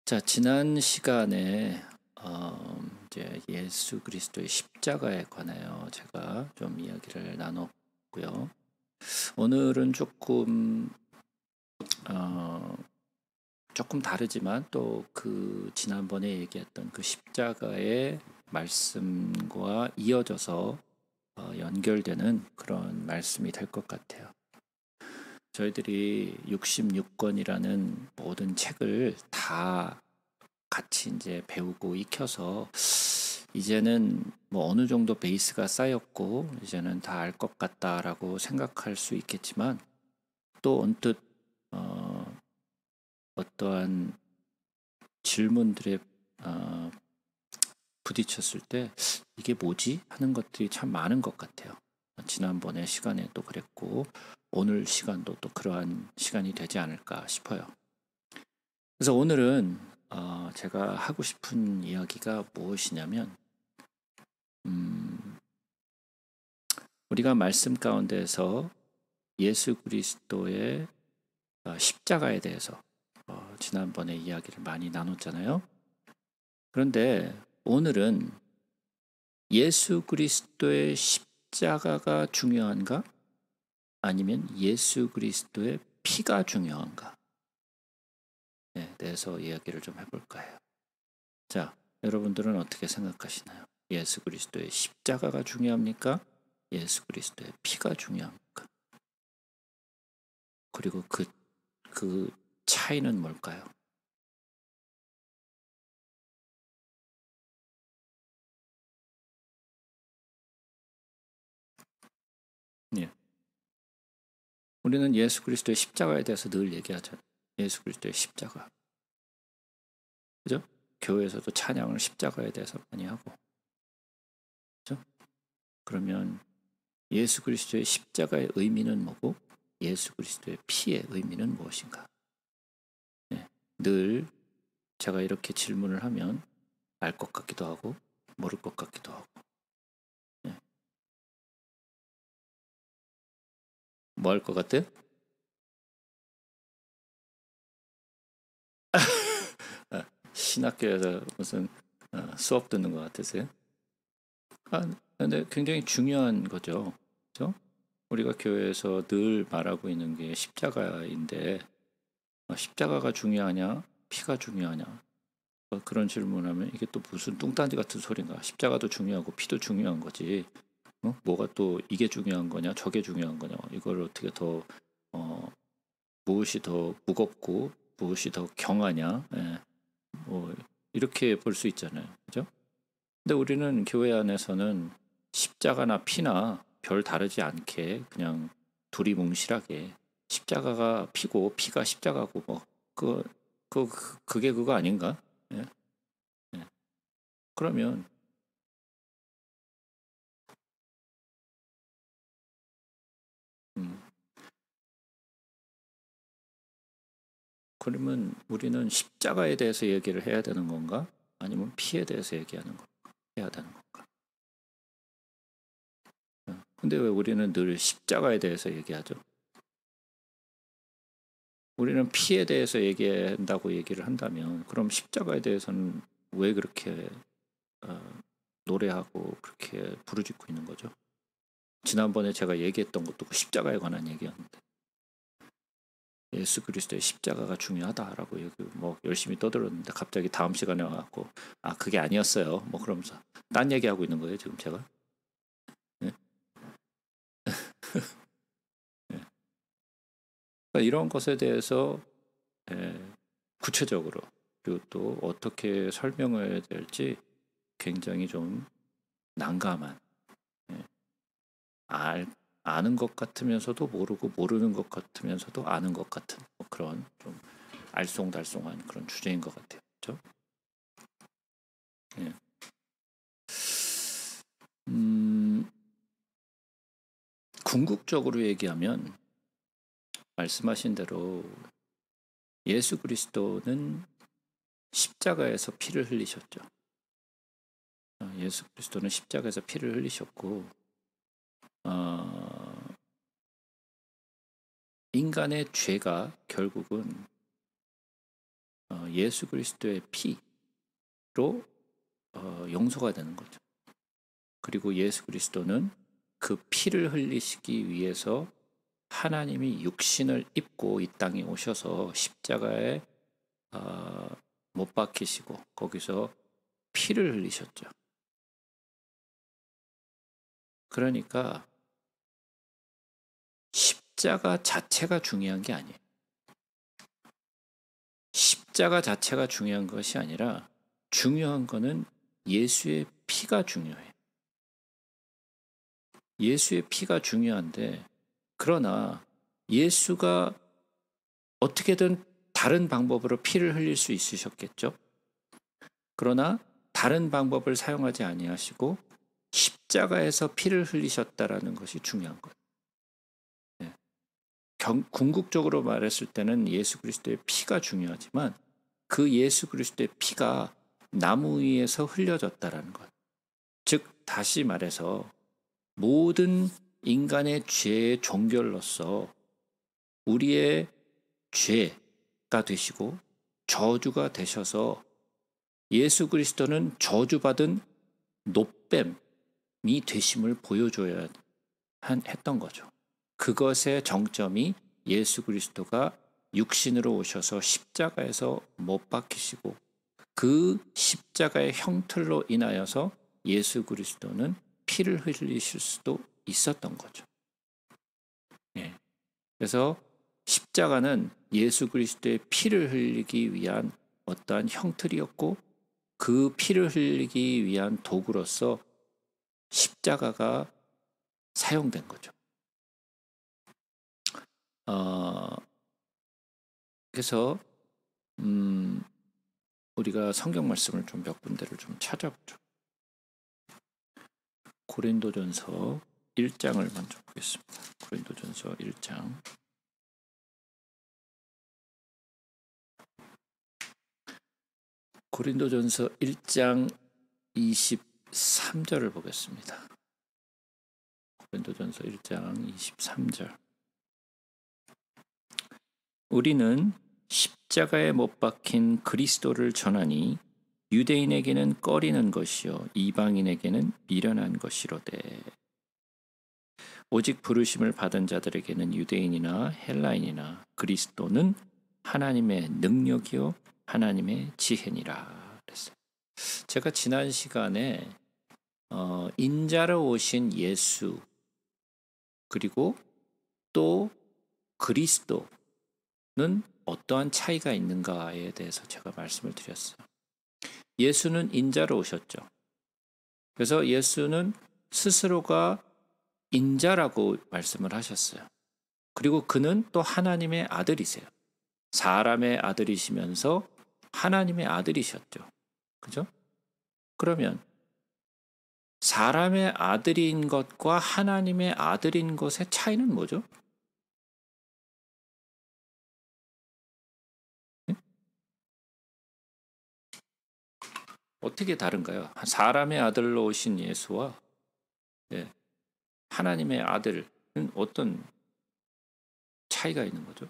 자, 지난 시간에 이제 예수 그리스도의 십자가에 관하여 제가 좀 이야기를 나눴고요. 오늘은 어, 조금 다르지만 또 그 지난번에 얘기했던 그 십자가의 말씀과 이어져서 연결되는 그런 말씀이 될 것 같아요. 저희들이 66권이라는 모든 책을 다 같이 이제 배우고 익혀서 이제는 뭐 어느 정도 베이스가 쌓였고 이제는 다 알 것 같다라고 생각할 수 있겠지만 또 언뜻 어떠한 질문들에 어, 부딪혔을 때 이게 뭐지 하는 것들이 참 많은 것 같아요. 지난번에 시간에도 그랬고 오늘 시간도 또 그러한 시간이 되지 않을까 싶어요. 그래서 오늘은 제가 하고 싶은 이야기가 무엇이냐면 우리가 말씀 가운데서 예수 그리스도의 십자가에 대해서 지난번에 이야기를 많이 나눴잖아요. 그런데 오늘은 예수 그리스도의 십자가가 중요한가? 아니면 예수 그리스도의 피가 중요한가? 네, 대해서 이야기를 좀 해볼까 해요. 자, 여러분들은 어떻게 생각하시나요? 예수 그리스도의 십자가가 중요합니까? 예수 그리스도의 피가 중요합니까? 그리고 그 차이는 뭘까요? 예. 우리는 예수 그리스도의 십자가에 대해서 늘 얘기하잖아요. 예수 그리스도의 십자가. 그죠? 교회에서도 찬양을 십자가에 대해서 많이 하고. 그죠? 그러면 예수 그리스도의 십자가의 의미는 뭐고 예수 그리스도의 피의 의미는 무엇인가? 예. 늘 제가 이렇게 질문을 하면 알 것 같기도 하고 모를 것 같기도 하고. 예. 뭐 할 것 같아요? 신학교에서 무슨 수업 듣는 것 같으세요? 근데 굉장히 중요한 거죠. 그죠? 우리가 교회에서 늘 말하고 있는 게 십자가인데 십자가가 중요하냐? 피가 중요하냐? 그런 질문하면 이게 또 무슨 뚱딴지 같은 소린가? 십자가도 중요하고 피도 중요한 거지. 뭐가 또 이게 중요한 거냐? 저게 중요한 거냐? 이걸 어떻게 더 어, 무엇이 더 무겁고 무엇이 더 경하냐? 예, 뭐 이렇게 볼 수 있잖아요. 그죠? 근데 우리는 교회 안에서는 십자가나 피나 별 다르지 않게 그냥 두리뭉실하게 십자가가 피고 피가 십자가고 뭐 그, 그게 그거 아닌가? 예? 예. 그러면 음, 그러면 우리는 십자가에 대해서 얘기를 해야 되는 건가? 아니면 피에 대해서 얘기하는 거 해야 되는 건가? 근데 왜 우리는 늘 십자가에 대해서 얘기하죠? 우리는 피에 대해서 얘기한다고 얘기를 한다면 그럼 십자가에 대해서는 왜 그렇게 어, 노래하고 그렇게 부르짖고 있는 거죠? 지난번에 제가 얘기했던 것도 그 십자가에 관한 얘기였는데 예수 그리스도의 십자가가 중요하다라고 얘기 뭐 열심히 떠들었는데 갑자기 다음 시간에 와갖고 그게 아니었어요. 뭐 그러면서 딴 얘기하고 있는 거예요 지금 제가. 예? 예. 그러니까 이런 것에 대해서 예, 구체적으로 그리고 또 어떻게 설명을 해야 될지 굉장히 좀 난감한 예, 알, 아는 것 같으면서도 모르고 모르는 것 같으면서도 아는 것 같은 뭐 그런 좀 알쏭달쏭한 그런 주제인 것 같아요. 그렇죠? 예. 음, 궁극적으로 얘기하면 말씀하신 대로 예수 그리스도는 십자가에서 피를 흘리셨죠. 예수 그리스도는 십자가에서 피를 흘리셨고 어, 인간의 죄가 결국은 예수 그리스도의 피로 용서가 되는 거죠. 그리고 예수 그리스도는 그 피를 흘리시기 위해서 하나님이 육신을 입고 이 땅에 오셔서 십자가에 못 박히시고 거기서 피를 흘리셨죠. 그러니까 십자가 자체가 중요한 게 아니에요. 십자가 자체가 중요한 것이 아니라 중요한 거는 예수의 피가 중요해요. 예수의 피가 중요한데, 그러나 예수가 어떻게든 다른 방법으로 피를 흘릴 수 있으셨겠죠. 그러나 다른 방법을 사용하지 아니하시고 십자가에서 피를 흘리셨다라는 것이 중요한 거예요. 네. 궁극적으로 말했을 때는 예수 그리스도의 피가 중요하지만 그 예수 그리스도의 피가 나무 위에서 흘려졌다라는 것. 즉 다시 말해서 모든 인간의 죄의 종결로서 우리의 죄가 되시고 저주가 되셔서 예수 그리스도는 저주받은 노뱀이 되심을 보여줘야 했던 거죠. 그것의 정점이 예수 그리스도가 육신으로 오셔서 십자가에서 못 박히시고 그 십자가의 형틀로 인하여서 예수 그리스도는 피를 흘리실 수도 있었던 거죠. 네. 그래서 십자가는 예수 그리스도의 피를 흘리기 위한 어떠한 형틀이었고 그 피를 흘리기 위한 도구로서 십자가가 사용된 거죠. 그래서 우리가 성경 말씀을 좀 몇 군데를 좀 찾아보죠. 고린도전서 1장을 먼저 보겠습니다. 고린도전서 1장. 고린도전서 1장 23절을 보겠습니다. 고린도전서 1장 23절. 우리는 십자가에 못 박힌 그리스도를 전하니 유대인에게는 꺼리는 것이요 이방인에게는 미련한 것이로되 오직 부르심을 받은 자들에게는 유대인이나 헬라인이나 그리스도는 하나님의 능력이요 하나님의 지혜니라 그랬어요. 제가 지난 시간에 인자로 오신 예수 그리고 또 그리스도는 어떠한 차이가 있는가에 대해서 제가 말씀을 드렸어요. 예수는 인자로 오셨죠. 그래서 예수는 스스로가 인자라고 말씀을 하셨어요. 그리고 그는 또 하나님의 아들이세요. 사람의 아들이시면서 하나님의 아들이셨죠. 그죠? 그러면 사람의 아들인 것과 하나님의 아들인 것의 차이는 뭐죠? 어떻게 다른가요? 사람의 아들로 오신 예수와 하나님의 아들은 어떤 차이가 있는 거죠?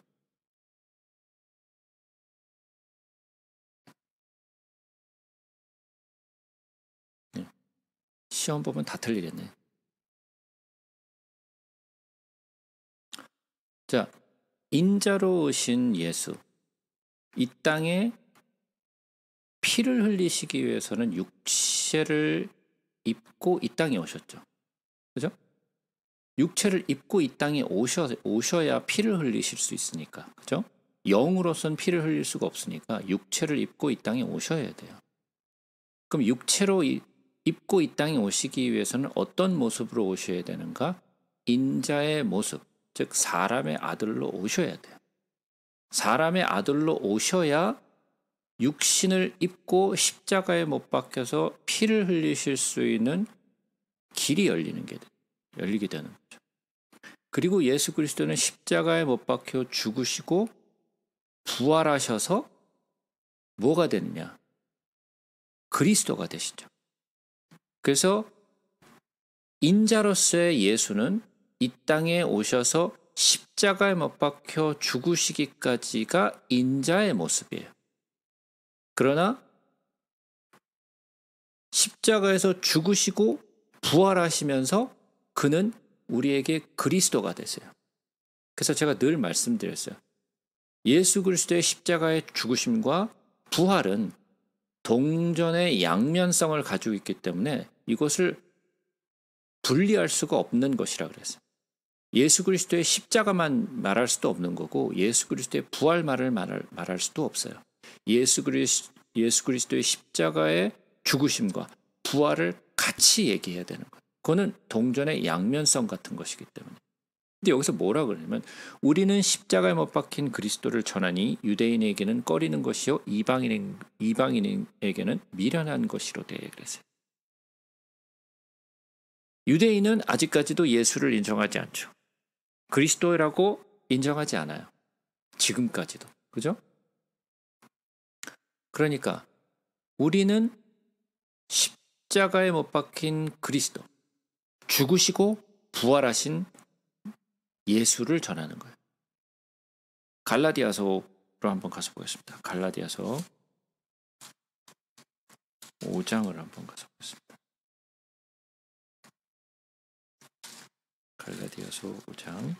시험 보면 다 틀리겠네. 자, 인자로 오신 예수. 이 땅에 피를 흘리시기 위해서는 육체를 입고 이 땅에 오셨죠. 그죠? 육체를 입고 이 땅에 오셔야 피를 흘리실 수 있으니까. 그죠? 영으로선 피를 흘릴 수가 없으니까 육체를 입고 이 땅에 오셔야 돼요. 그럼 육체로 입고 이 땅에 오시기 위해서는 어떤 모습으로 오셔야 되는가? 인자의 모습, 즉 사람의 아들로 오셔야 돼요. 사람의 아들로 오셔야 육신을 입고 십자가에 못 박혀서 피를 흘리실 수 있는 길이 열리게 되는 거죠. 그리고 예수 그리스도는 십자가에 못 박혀 죽으시고 부활하셔서 뭐가 됐냐? 그리스도가 되시죠. 그래서 인자로서의 예수는 이 땅에 오셔서 십자가에 못 박혀 죽으시기까지가 인자의 모습이에요. 그러나 십자가에서 죽으시고 부활하시면서 그는 우리에게 그리스도가 되세요. 그래서 제가 늘 말씀드렸어요. 예수 그리스도의 십자가의 죽으심과 부활은 동전의 양면성을 가지고 있기 때문에 이것을 분리할 수가 없는 것이라 그랬어요. 예수 그리스도의 십자가만 말할 수도 없는 거고 예수 그리스도의 부활 말할 수도 없어요. 예수 그리스도의 십자가의 죽으심과 부활을 같이 얘기해야 되는 거예요. 그거는 동전의 양면성 같은 것이기 때문에. 근데 여기서 뭐라 그러냐면 우리는 십자가에 못 박힌 그리스도를 전하니 유대인에게는 꺼리는 것이요 이방인에게는 미련한 것이로되 그랬어요. 유대인은 아직까지도 예수를 인정하지 않죠. 그리스도라고 인정하지 않아요. 지금까지도. 그죠? 그러니까 우리는 십자가에 못 박힌 그리스도, 죽으시고 부활하신 예수를 전하는 거예요. 갈라디아서로 한번 가서 보겠습니다. 갈라디아서 5장을 한번 가서 보겠습니다. 갈라디아서 5장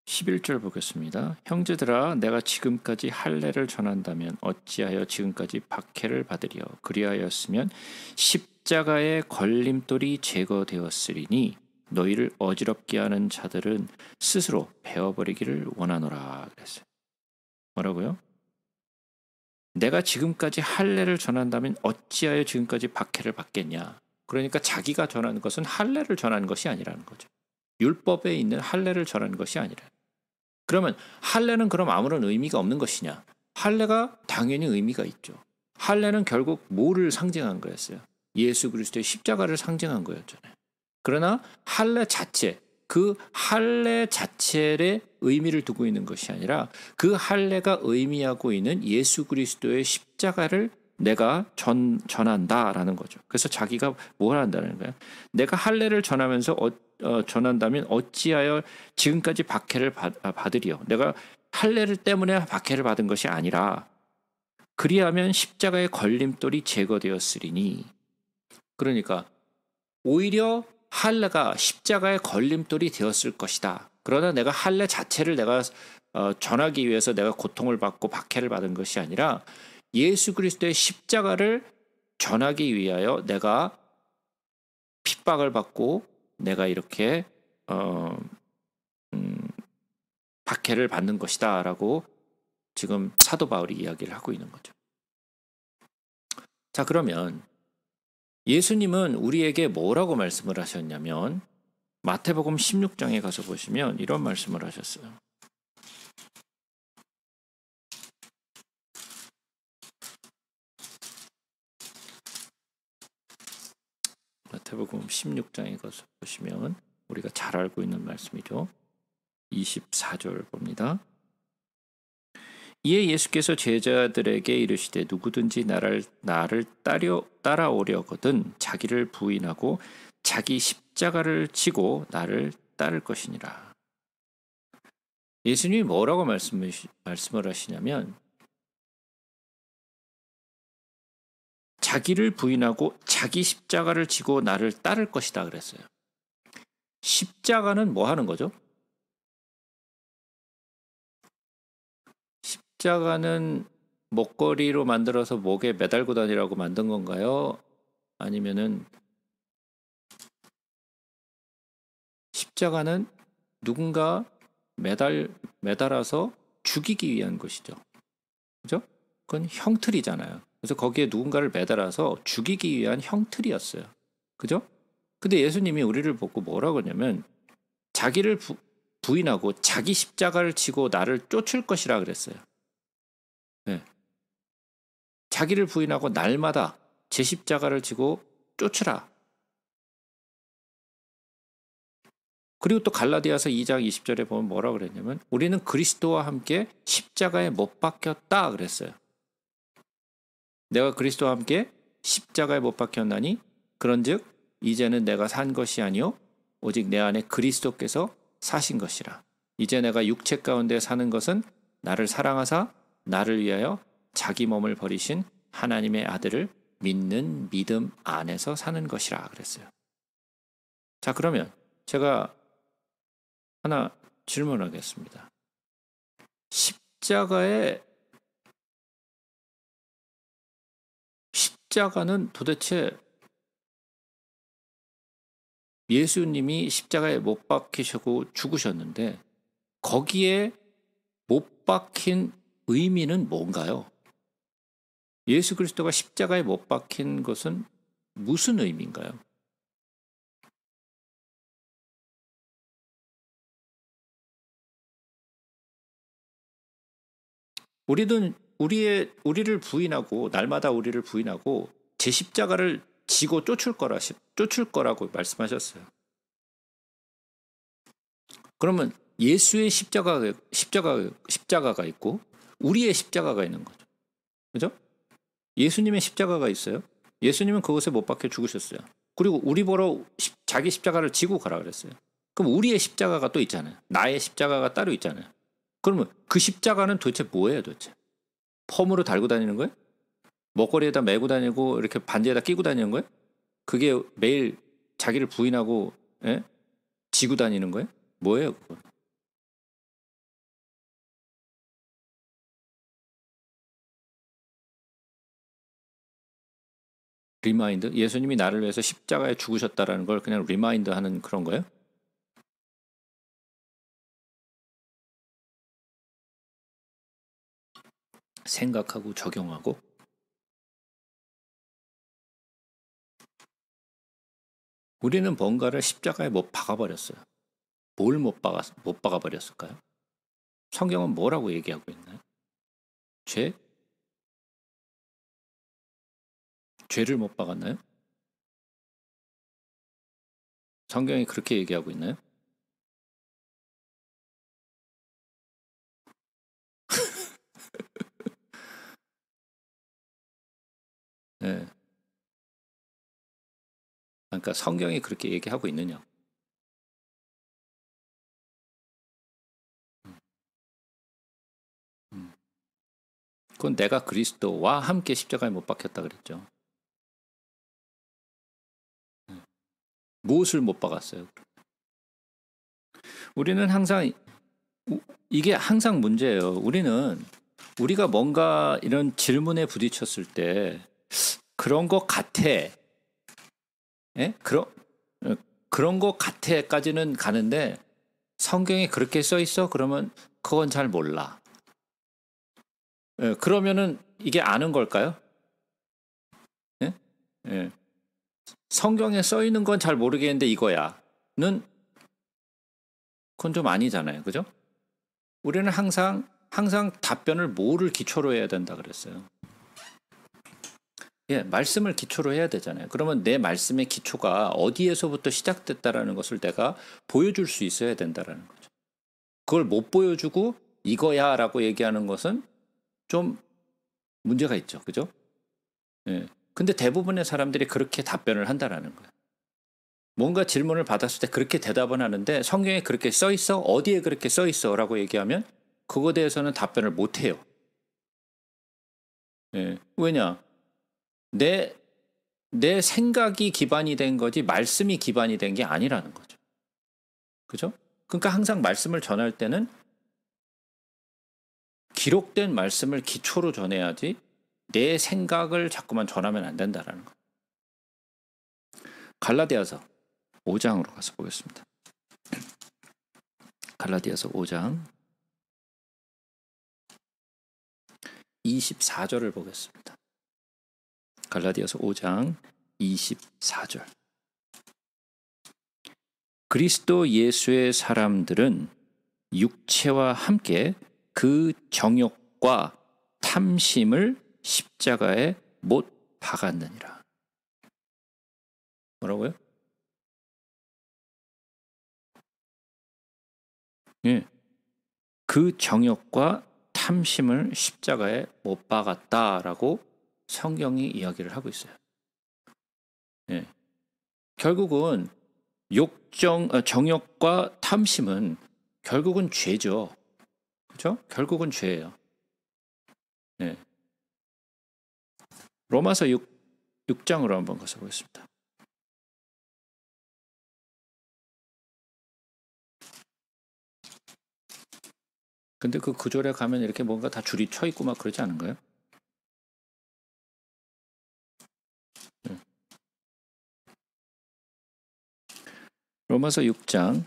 11절 보겠습니다. 형제들아 내가 지금까지 할례를 전한다면 어찌하여 지금까지 박해를 받으리요. 그리하였으면 십자가의 걸림돌이 제거되었으리니 너희를 어지럽게 하는 자들은 스스로 베어버리기를 원하노라 그랬어요. 뭐라고요? 내가 지금까지 할례를 전한다면 어찌하여 지금까지 박해를 받겠냐. 그러니까 자기가 전하는 것은 할례를 전하는 것이 아니라는 거죠. 율법에 있는 할례를 전하는 것이 아니라. 그러면 할례는 그럼 아무런 의미가 없는 것이냐? 할례가 당연히 의미가 있죠. 할례는 결국 뭐를 상징한 거였어요? 예수 그리스도의 십자가를 상징한 거였잖아요. 그러나 할례 자체, 그 할례 자체의 의미를 두고 있는 것이 아니라 그 할례가 의미하고 있는 예수 그리스도의 십자가를 내가 전한다라는 거죠. 그래서 자기가 뭘 한다는 거야? 내가 할례를 전하면서 전한다면 어찌하여 지금까지 박해를 받으리요. 내가 할례를 때문에 박해를 받은 것이 아니라 그리하면 십자가의 걸림돌이 제거되었으리니. 그러니까 오히려 할례가 십자가의 걸림돌이 되었을 것이다. 그러나 내가 할례 자체를 내가 전하기 위해서 내가 고통을 받고 박해를 받은 것이 아니라 예수 그리스도의 십자가를 전하기 위하여 내가 핍박을 받고 내가 이렇게 박해를 받는 것이다 라고 지금 사도 바울이 이야기를 하고 있는 거죠. 자, 그러면 예수님은 우리에게 뭐라고 말씀을 하셨냐면 마태복음 16장에 가서 보시면 이런 말씀을 하셨어요. 마태복음 16장에 가서 보시면 우리가 잘 알고 있는 말씀이죠. 24절 봅니다. 이에 예수께서 제자들에게 이르시되 누구든지 나를 따라오려거든 자기를 부인하고 자기 십자가를 지고 나를 따를 것이니라. 예수님이 뭐라고 말씀을 하시냐면 자기를 부인하고 자기 십자가를 지고 나를 따를 것이다 그랬어요. 십자가는 뭐 하는 거죠? 십자가는 목걸이로 만들어서 목에 매달고 다니라고 만든 건가요? 아니면은 십자가는 누군가 매달아서 죽이기 위한 것이죠. 그죠? 그건 형틀이잖아요. 그래서 거기에 누군가를 매달아서 죽이기 위한 형틀이었어요. 그죠? 근데 예수님이 우리를 보고 뭐라고 하냐면 자기를 부인하고 자기 십자가를 지고 나를 쫓을 것이라 그랬어요. 네. 자기를 부인하고 날마다 제 십자가를 지고 쫓으라. 그리고 또 갈라디아서 2장 20절에 보면 뭐라고 그랬냐면 우리는 그리스도와 함께 십자가에 못 박혔다 그랬어요. 내가 그리스도와 함께 십자가에 못 박혔나니 그런즉 이제는 내가 산 것이 아니요 오직 내 안에 그리스도께서 사신 것이라. 이제 내가 육체 가운데 사는 것은 나를 사랑하사 나를 위하여 자기 몸을 버리신 하나님의 아들을 믿는 믿음 안에서 사는 것이라 그랬어요. 자, 그러면 제가 하나 질문하겠습니다. 십자가는 도대체 예수님이 십자가에 못 박히시고 죽으셨는데 거기에 못 박힌 의미는 뭔가요? 예수 그리스도가 십자가에 못 박힌 것은 무슨 의미인가요? 우리를 부인하고 날마다 우리를 부인하고 제 십자가를 지고 쫓을 거라고 말씀하셨어요. 그러면 예수의 십자가가 있고 우리의 십자가가 있는 거죠. 그죠? 예수님의 십자가가 있어요. 예수님은 그것에 못 박혀 죽으셨어요. 그리고 우리 보러 자기 십자가를 지고 가라 그랬어요. 그럼 우리의 십자가가 또 있잖아요. 나의 십자가가 따로 있잖아요. 그러면 그 십자가는 도대체 뭐예요, 도대체? 펌으로 달고 다니는 거예요? 먹거리에다 메고 다니고 이렇게 반지에다 끼고 다니는 거예요? 그게 매일 자기를 부인하고 지고 다니는 거예요? 뭐예요, 그거? 리마인드? 예수님이 나를 위해서 십자가에 죽으셨다라는 걸 그냥 리마인드 하는 그런 거예요? 생각하고 적용하고? 우리는 뭔가를 십자가에 못 박아버렸어요. 뭘 못 박아버렸을까요? 성경은 뭐라고 얘기하고 있나요? 죄? 죄를 못 박았나요? 성경이 그렇게 얘기하고 있나요? 네. 그러니까 성경이 그렇게 얘기하고 있느냐? 그건 내가 그리스도와 함께 십자가에 못 박혔다 그랬죠. 무엇을 못 박았어요? 우리는 항상 이게 항상 문제예요. 우리가 뭔가 이런 질문에 부딪혔을 때 그런 것 같아. 예? 그런 것 같아까지는 가는데 성경에 그렇게 써 있어? 그러면 그건 잘 몰라. 예, 그러면은 이게 아는 걸까요? 예? 예. 성경에 써 있는 건 잘 모르겠는데 이거야는 그건 좀 아니잖아요. 그죠? 우리는 항상 답변을 뭐를 기초로 해야 된다 그랬어요. 예, 말씀을 기초로 해야 되잖아요. 그러면 내 말씀의 기초가 어디에서부터 시작됐다라는 것을 내가 보여줄 수 있어야 된다라는 거죠. 그걸 못 보여주고 이거야라고 얘기하는 것은 좀 문제가 있죠. 그죠? 예. 근데 대부분의 사람들이 그렇게 답변을 한다라는 거예요. 뭔가 질문을 받았을 때 그렇게 대답은 하는데 성경에 그렇게 써 있어? 어디에 그렇게 써 있어? 라고 얘기하면 그거에 대해서는 답변을 못 해요. 예. 왜냐? 내 생각이 기반이 된 거지 말씀이 기반이 된 게 아니라는 거죠. 그죠? 그러니까 항상 말씀을 전할 때는 기록된 말씀을 기초로 전해야지 내 생각을 자꾸만 전하면 안 된다라는 거. 갈라디아서 5장으로 가서 보겠습니다. 갈라디아서 5장 24절을 보겠습니다. 갈라디아서 5장 24절. 그리스도 예수의 사람들은 육체와 함께 그 정욕과 탐심을 십자가에 못 박았느니라. 뭐라고요? 예. 그 정욕과 탐심을 십자가에 못 박았다라고 성경이 이야기를 하고 있어요. 예. 결국은 정욕과 탐심은 결국은 죄죠. 그렇죠? 결국은 죄예요. 네. 로마서 6장으로 한번 가서 보겠습니다. 근데 그 구절에 가면 이렇게 뭔가 다 줄이 쳐 있고 막 그러지 않은가요? 네. 로마서 6장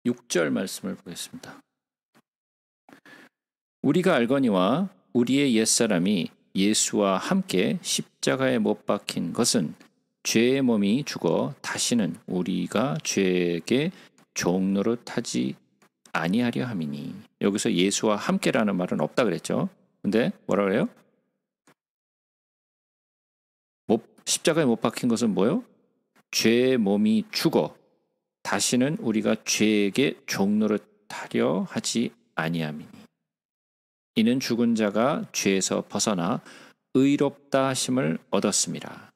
6절 말씀을 보겠습니다. 우리가 알거니와 우리의 옛사람이 예수와 함께 십자가에 못 박힌 것은 죄의 몸이 죽어 다시는 우리가 죄에게 종노릇하지 아니하려 함이니. 여기서 예수와 함께라는 말은 없다 그랬죠. 근데 뭐라 그래요? 십자가에 못 박힌 것은 뭐요? 죄의 몸이 죽어 다시는 우리가 죄에게 종노릇하려 하지 아니함이니. 이는 죽은 자가 죄에서 벗어나 의롭다 하심을 얻었습니다.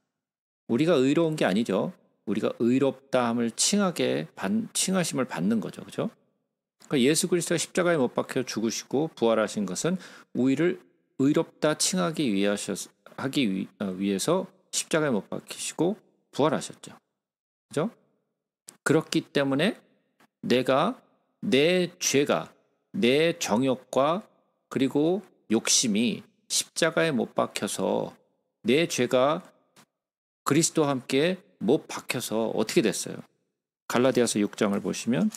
우리가 의로운 게 아니죠. 우리가 의롭다 함을 칭하심을 받는 거죠. 그죠? 그러니까 예수 그리스도가 십자가에 못 박혀 죽으시고 부활하신 것은 우리를 의롭다 칭하기 위해서 십자가에 못 박히시고 부활하셨죠. 그죠? 그렇기 때문에 내 죄가 내 정욕과 그리고 욕심이 십자가에 못 박혀서 내 죄가 그리스도와 함께 못 박혀서 어떻게 됐어요? 갈라디아서 6장을 보시면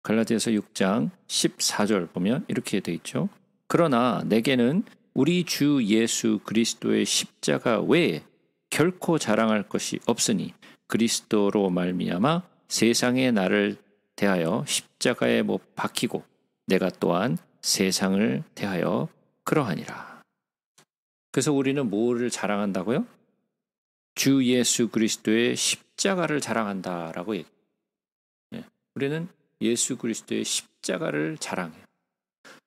갈라디아서 6장 14절 보면 이렇게 돼 있죠. 그러나 내게는 우리 주 예수 그리스도의 십자가 외에 결코 자랑할 것이 없으니 그리스도로 말미암아 세상의 나를 대하여 십자가에 못 박히고 내가 또한 세상을 대하여 그러하니라. 그래서 우리는 뭐를 자랑한다고요? 주 예수 그리스도의 십자가를 자랑한다라고 얘기해요. 우리는 예수 그리스도의 십자가를 자랑해요.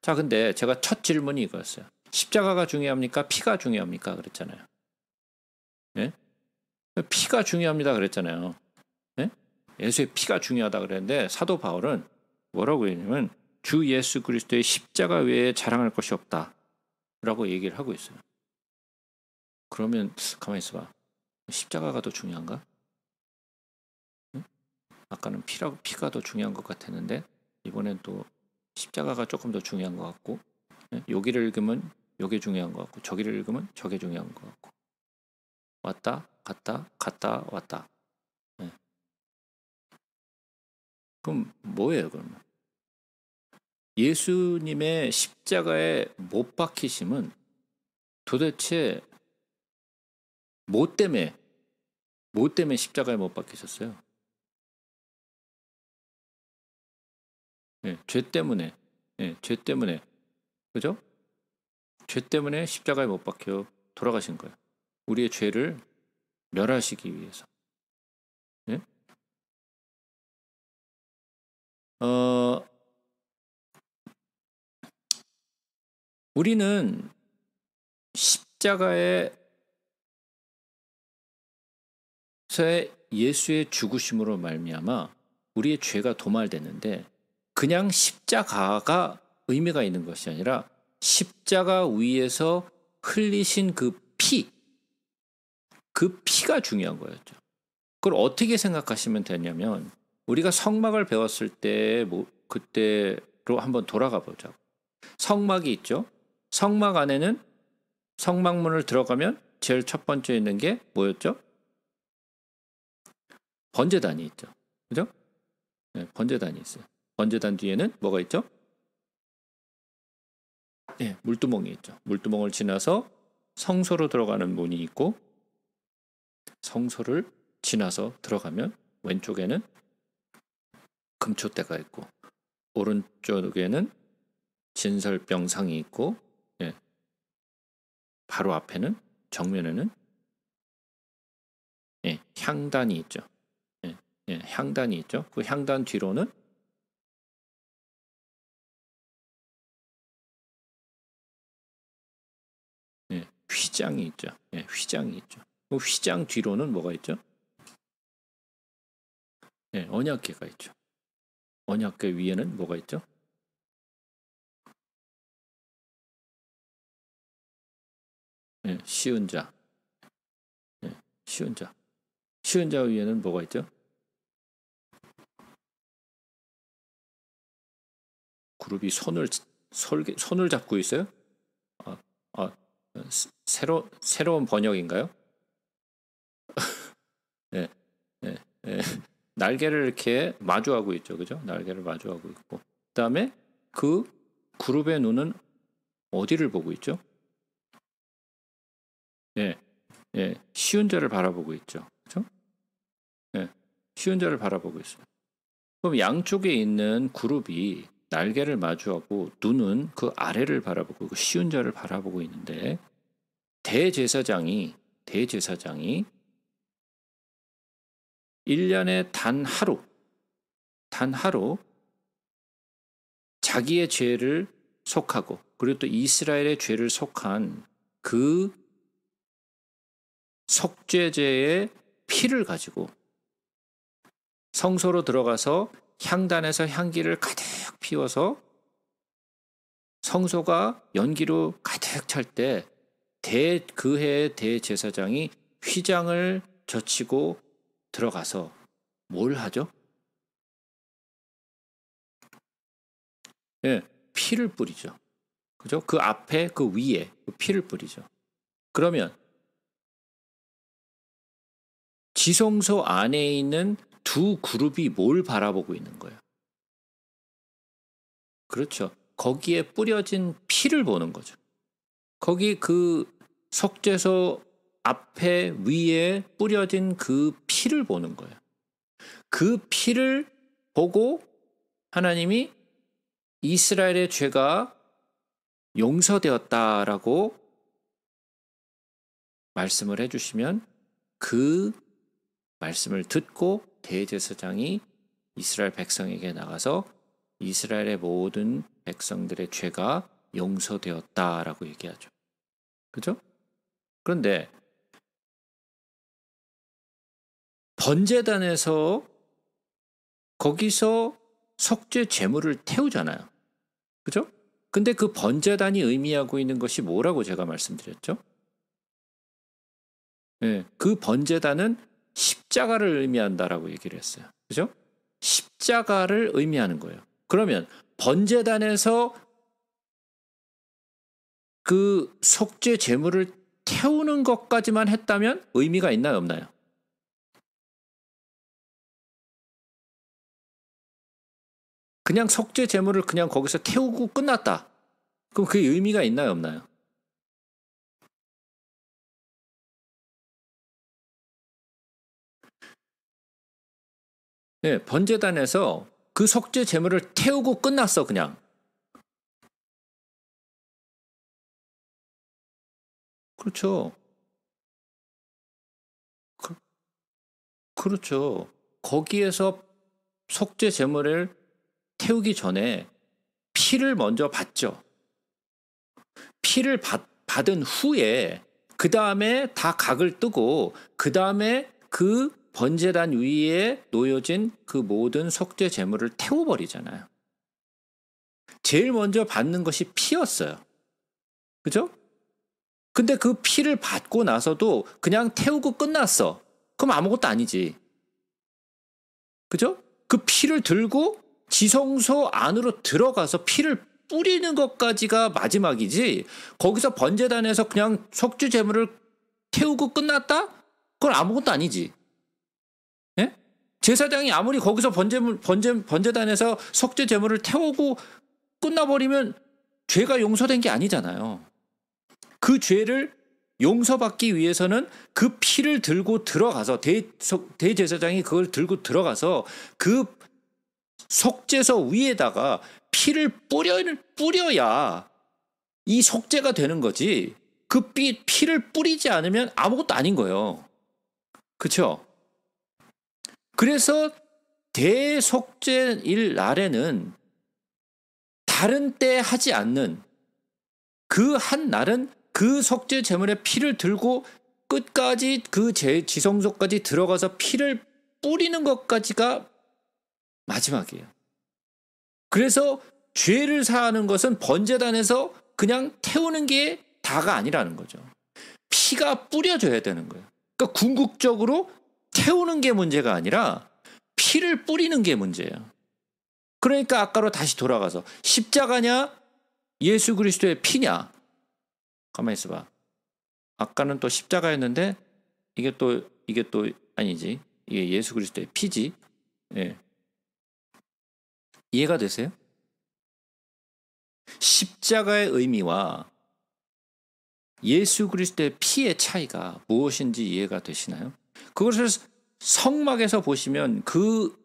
자, 근데 제가 첫 질문이 이거였어요. 십자가가 중요합니까? 피가 중요합니까? 그랬잖아요. 예? 피가 중요합니다. 그랬잖아요. 예? 예수의 피가 중요하다 그랬는데 사도 바울은 뭐라고 했냐면 주 예수 그리스도의 십자가 외에 자랑할 것이 없다 라고 얘기를 하고 있어요. 그러면 가만히 있어봐. 십자가가 더 중요한가? 응? 아까는 피가 더 중요한 것 같았는데 이번엔 또 십자가가 조금 더 중요한 것 같고, 여기를 읽으면 여기 중요한 것 같고 저기를 읽으면 저게 중요한 것 같고, 왔다 갔다 왔다. 네. 그럼 뭐예요 그러면? 예수님의 십자가에 못 박히심은 도대체 뭐 때문에 십자가에 못 박히셨어요? 네, 죄 때문에. 네, 죄 때문에. 그죠? 죄 때문에 십자가에 못 박혀 돌아가신 거예요. 우리의 죄를 멸하시기 위해서. 네? 우리는 십자가에서의 예수의 죽으심으로 말미암아 우리의 죄가 도말됐는데 그냥 십자가가 의미가 있는 것이 아니라 십자가 위에서 흘리신 그 피가 중요한 거였죠. 그걸 어떻게 생각하시면 되냐면 우리가 성막을 배웠을 때 그때로 한번 돌아가 보자고. 성막이 있죠. 성막 안에는 성막문을 들어가면 제일 첫 번째 있는 게 뭐였죠? 번제단이 있죠. 그죠? 네, 번제단이 있어요. 번제단 뒤에는 뭐가 있죠? 네, 물두멍이 있죠. 물두멍을 지나서 성소로 들어가는 문이 있고 성소를 지나서 들어가면 왼쪽에는 금초대가 있고 오른쪽에는 진설병상이 있고, 예, 바로 앞에는 정면에는, 예, 향단이 있죠. 예, 예, 향단이 있죠. 그 향단 뒤로는 휘장이 있죠. 예, 휘장이 있죠. 그 휘장 뒤로는 뭐가 있죠? 네, 언약궤가 있죠. 언약궤 위에는 뭐가 있죠? 네, 시은자. 네, 시은자. 시은자 위에는 뭐가 있죠? 그룹이 손을 잡고 있어요? 아, 아, 새로운 번역인가요? 네, 네, 네. 날개를 이렇게 마주하고 있죠, 그죠? 날개를 마주하고 있고, 그다음에 그 그룹의 눈은 어디를 보고 있죠? 예, 예, 시운자를 바라보고 있죠, 그죠? 예, 시운자를 바라보고 있어요. 그럼 양쪽에 있는 그룹이 날개를 마주하고 눈은 그 아래를 바라보고 그 시운자를 바라보고 있는데 대제사장이 1년에 단 하루 자기의 죄를 속하고 그리고 또 이스라엘의 죄를 속한 그 속죄제의 피를 가지고 성소로 들어가서 향단에서 향기를 가득 피워서 성소가 연기로 가득 찰 때 그 해의 대제사장이 휘장을 젖히고 들어가서 뭘 하죠? 예, 피를 뿌리죠. 그죠? 그 앞에 그 위에 그 피를 뿌리죠. 그러면 지성소 안에 있는 두 그룹이 뭘 바라보고 있는 거예요? 그렇죠. 거기에 뿌려진 피를 보는 거죠. 거기 그 속죄소 앞에 위에 뿌려진 그 피를 보는 거예요. 그 피를 보고 하나님이 이스라엘의 죄가 용서되었다라고 말씀을 해주시면 그 말씀을 듣고 대제사장이 이스라엘 백성에게 나가서 이스라엘의 모든 백성들의 죄가 용서되었다라고 얘기하죠. 그죠? 그런데 번제단에서 거기서 속죄 제물을 태우잖아요. 그죠? 근데 그 번제단이 의미하고 있는 것이 뭐라고 제가 말씀드렸죠? 네, 그 번제단은 십자가를 의미한다라고 얘기를 했어요. 그죠? 십자가를 의미하는 거예요. 그러면 번제단에서 그 속죄 제물을 태우는 것까지만 했다면 의미가 있나요, 없나요? 그냥 속죄 제물을 그냥 거기서 태우고 끝났다. 그럼 그게 의미가 있나요, 없나요? 네, 번제단에서 그 속죄 제물을 태우고 끝났어, 그냥. 그렇죠. 그렇죠. 거기에서 속죄 제물을 태우기 전에 피를 먼저 받죠. 피를 받은 후에 그 다음에 다 각을 뜨고 그 다음에 그 번제단 위에 놓여진 그 모든 속죄 제물을 태워버리잖아요. 제일 먼저 받는 것이 피였어요. 그죠? 근데 그 피를 받고 나서도 그냥 태우고 끝났어. 그럼 아무것도 아니지. 그죠? 그 피를 들고 지성소 안으로 들어가서 피를 뿌리는 것까지가 마지막이지. 거기서 번제단에서 그냥 속죄 제물을 태우고 끝났다? 그건 아무것도 아니지. 예? 제사장이 아무리 거기서 번제단에서 속죄 제물을 태우고 끝나버리면 죄가 용서된 게 아니잖아요. 그 죄를 용서받기 위해서는 그 피를 들고 들어가서 대제사장이 그걸 들고 들어가서 그 속죄소 위에다가 피를 뿌려야 이 속죄가 되는 거지. 그 피를 뿌리지 않으면 아무것도 아닌 거예요. 그렇죠? 그래서 대속죄일 날에는 다른 때 하지 않는 그 한 날은 그 속죄 제물의 피를 들고 끝까지 그 지성소까지 들어가서 피를 뿌리는 것까지가 마지막이에요. 그래서 죄를 사하는 것은 번제단에서 그냥 태우는 게 다가 아니라는 거죠. 피가 뿌려져야 되는 거예요. 그러니까 궁극적으로 태우는 게 문제가 아니라 피를 뿌리는 게 문제예요. 그러니까 아까로 다시 돌아가서 십자가냐 예수 그리스도의 피냐. 가만히 있어봐. 아까는 또 십자가였는데 이게 또 아니지. 이게 예수 그리스도의 피지. 예. 이해가 되세요? 십자가의 의미와 예수 그리스도의 피의 차이가 무엇인지 이해가 되시나요? 그것을 성막에서 보시면 그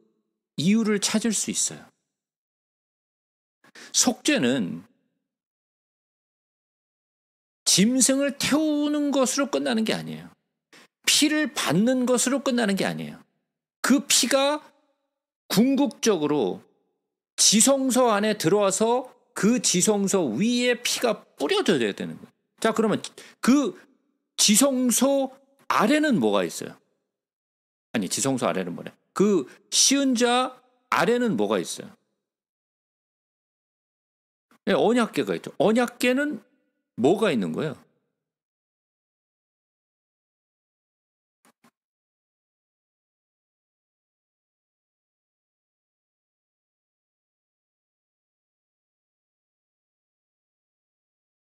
이유를 찾을 수 있어요. 속죄는 짐승을 태우는 것으로 끝나는 게 아니에요. 피를 받는 것으로 끝나는 게 아니에요. 그 피가 궁극적으로 지성소 안에 들어와서 그 지성소 위에 피가 뿌려져야 되는 거예요. 자, 그러면 그 지성소 아래는 뭐가 있어요? 아니, 지성소 아래는 뭐래? 그 시은자 아래는 뭐가 있어요? 네, 언약궤가 있죠. 언약궤는 뭐가 있는 거예요?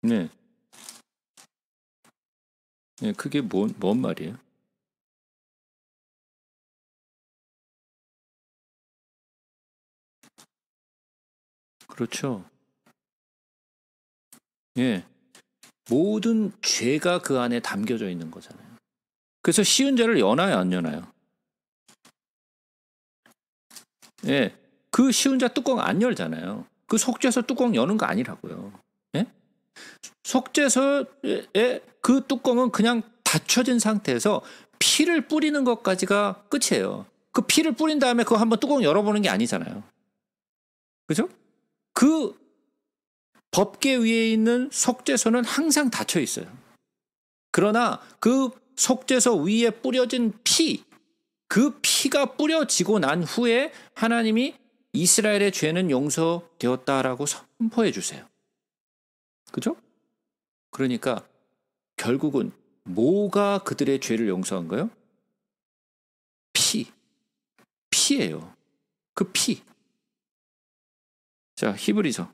네. 네, 그게 뭔 말이에요? 그렇죠. 예. 모든 죄가 그 안에 담겨져 있는 거잖아요. 그래서 시은자를 여나요, 안 여나요? 예. 그 시은자 뚜껑 안 열잖아요. 그 속죄소 뚜껑 여는 거 아니라고요. 예? 속죄소의 그 뚜껑은 그냥 닫혀진 상태에서 피를 뿌리는 것까지가 끝이에요. 그 피를 뿌린 다음에 그거 한번 뚜껑 열어보는 게 아니잖아요. 그죠? 그 법궤 위에 있는 속죄소는 항상 닫혀 있어요. 그러나 그 속죄소 위에 뿌려진 피, 그 피가 뿌려지고 난 후에 하나님이 이스라엘의 죄는 용서되었다라고 선포해 주세요. 그죠? 그러니까 결국은 뭐가 그들의 죄를 용서한 거예요? 피예요. 그 피. 자, 히브리서.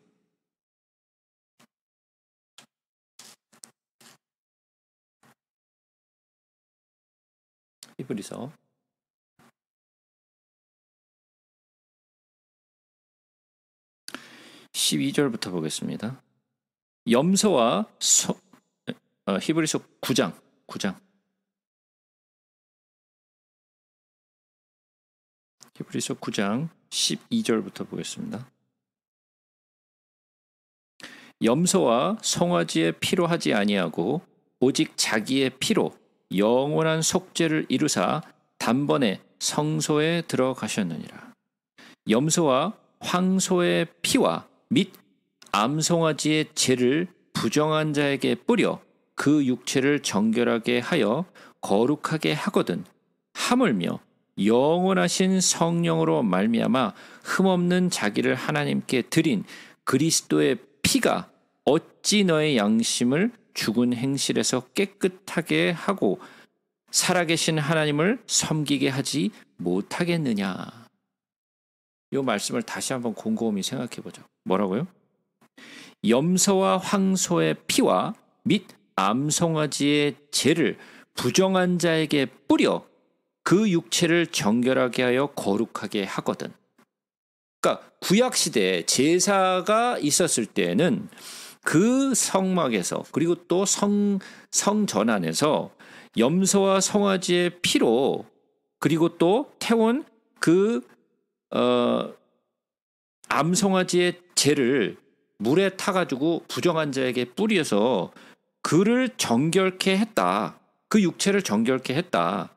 히브리서 12절부터 보겠습니다. 염소와 히브리서 9장 히브리서 9장 12절부터 보겠습니다. 염소와 송아지의 피로 하지 아니하고 오직 자기의 피로 영원한 속죄를 이루사 단번에 성소에 들어가셨느니라. 염소와 황소의 피와 및 암송아지의 죄를 부정한 자에게 뿌려 그 육체를 정결하게 하여 거룩하게 하거든 하물며 영원하신 성령으로 말미암아 흠없는 자기를 하나님께 드린 그리스도의 피가 어찌 너의 양심을 죽은 행실에서 깨끗하게 하고 살아계신 하나님을 섬기게 하지 못하겠느냐. 이 말씀을 다시 한번 곰곰이 생각해 보죠. 뭐라고요? 염소와 황소의 피와 및 암송아지의 죄를 부정한 자에게 뿌려 그 육체를 정결하게 하여 거룩하게 하거든. 그러니까 구약 시대에 제사가 있었을 때는 그 성막에서 그리고 또 성전 안에서 염소와 송아지의 피로 그리고 또 태운 그 암송아지의 죄를 물에 타가지고 부정한 자에게 뿌려서 그를 정결케 했다. 그 육체를 정결케 했다.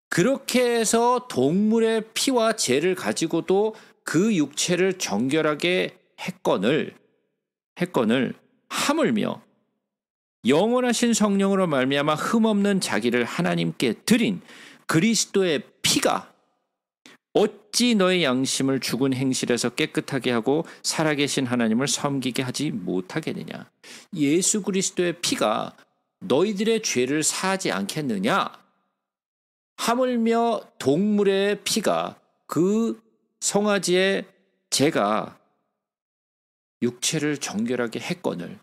그렇게 해서 동물의 피와 죄를 가지고도 그 육체를 정결하게 했건을 하물며 영원하신 성령으로 말미암아 흠없는 자기를 하나님께 드린 그리스도의 피가 어찌 너의 양심을 죽은 행실에서 깨끗하게 하고 살아계신 하나님을 섬기게 하지 못하겠느냐. 예수 그리스도의 피가 너희들의 죄를 사하지 않겠느냐. 하물며 동물의 피가 그 송아지의 제가 육체를 정결하게 했거늘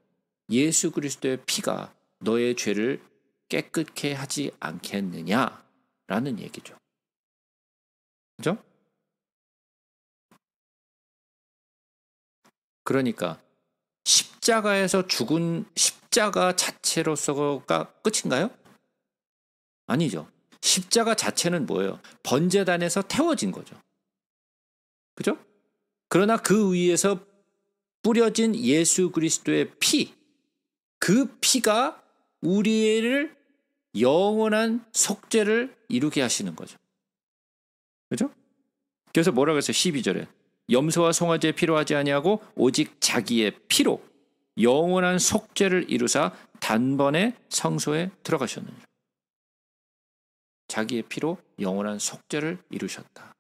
예수 그리스도의 피가 너의 죄를 깨끗게 하지 않겠느냐라는 얘기죠. 그죠? 그러니까 십자가에서 죽은 십자가 자체로서가 끝인가요? 아니죠. 십자가 자체는 뭐예요? 번제단에서 태워진 거죠. 그죠? 그러나 그 위에서 뿌려진 예수 그리스도의 피, 그 피가 우리를 영원한 속죄를 이루게 하시는 거죠. 그죠? 그래서 뭐라고 했어요? 12절에 염소와 송아지의 피로 하지 아니하고 오직 자기의 피로 영원한 속죄를 이루사 단번에 성소에 들어가셨느니라. 자기의 피로 영원한 속죄를 이루셨다.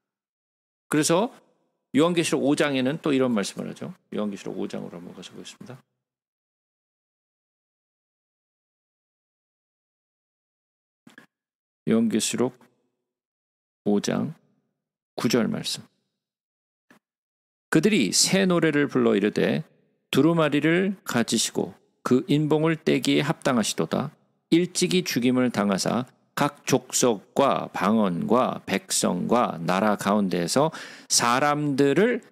그래서 요한계시록 5장에는 또 이런 말씀을 하죠. 요한계시록 5장으로 한번 가서 보겠습니다. 요한계시록 5장 9절 말씀. 그들이 새 노래를 불러 이르되 두루마리를 가지시고 그 인봉을 떼기에 합당하시도다. 일찍이 죽임을 당하사 각 족속과 방언과 백성과 나라 가운데에서 사람들을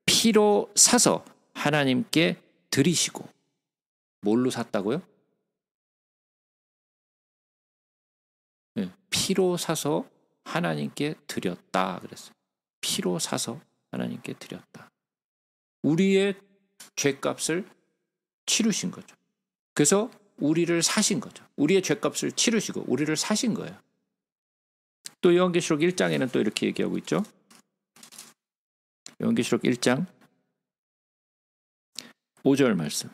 피로 사서 하나님께 드리시고. 뭘로 샀다고요? 네, 피로 사서 하나님께 드렸다 그랬어요. 피로 사서 하나님께 드렸다. 우리의 죄값을 치르신 거죠. 그래서 우리를 사신 거죠. 우리의 죄값을 치르시고 우리를 사신 거예요. 또 요한계시록 1장에는 또 이렇게 얘기하고 있죠. 요한계시록 1장 5절 말씀.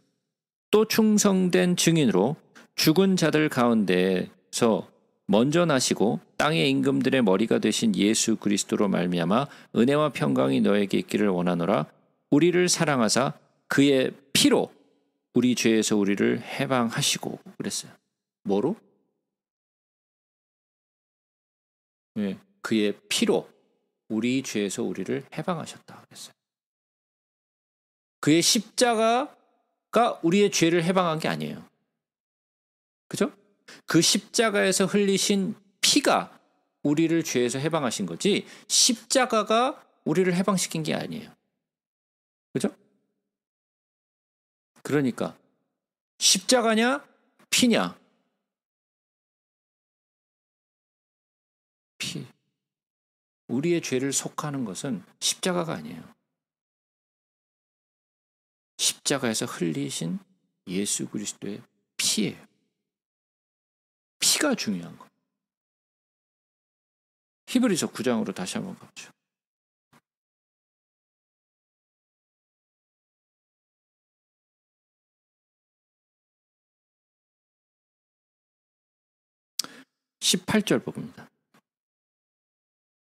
또 충성된 증인으로 죽은 자들 가운데서 먼저 나시고 땅의 임금들의 머리가 되신 예수 그리스도로 말미암아 은혜와 평강이 너에게 있기를 원하노라. 우리를 사랑하사 그의 피로 우리 죄에서 우리를 해방하시고 그랬어요. 뭐로? 네, 그의 피로 우리 죄에서 우리를 해방하셨다 그랬어요. 그의 십자가가 우리의 죄를 해방한 게 아니에요. 그죠? 그 십자가에서 흘리신 피가 우리를 죄에서 해방하신 거지 십자가가 우리를 해방시킨 게 아니에요. 그죠? 그러니까 십자가냐 피냐? 피. 우리의 죄를 속하는 것은 십자가가 아니에요. 십자가에서 흘리신 예수 그리스도의 피예요. 피가 중요한 거. 히브리서 9장으로 다시 한번 가보죠. (18절) 부분입니다.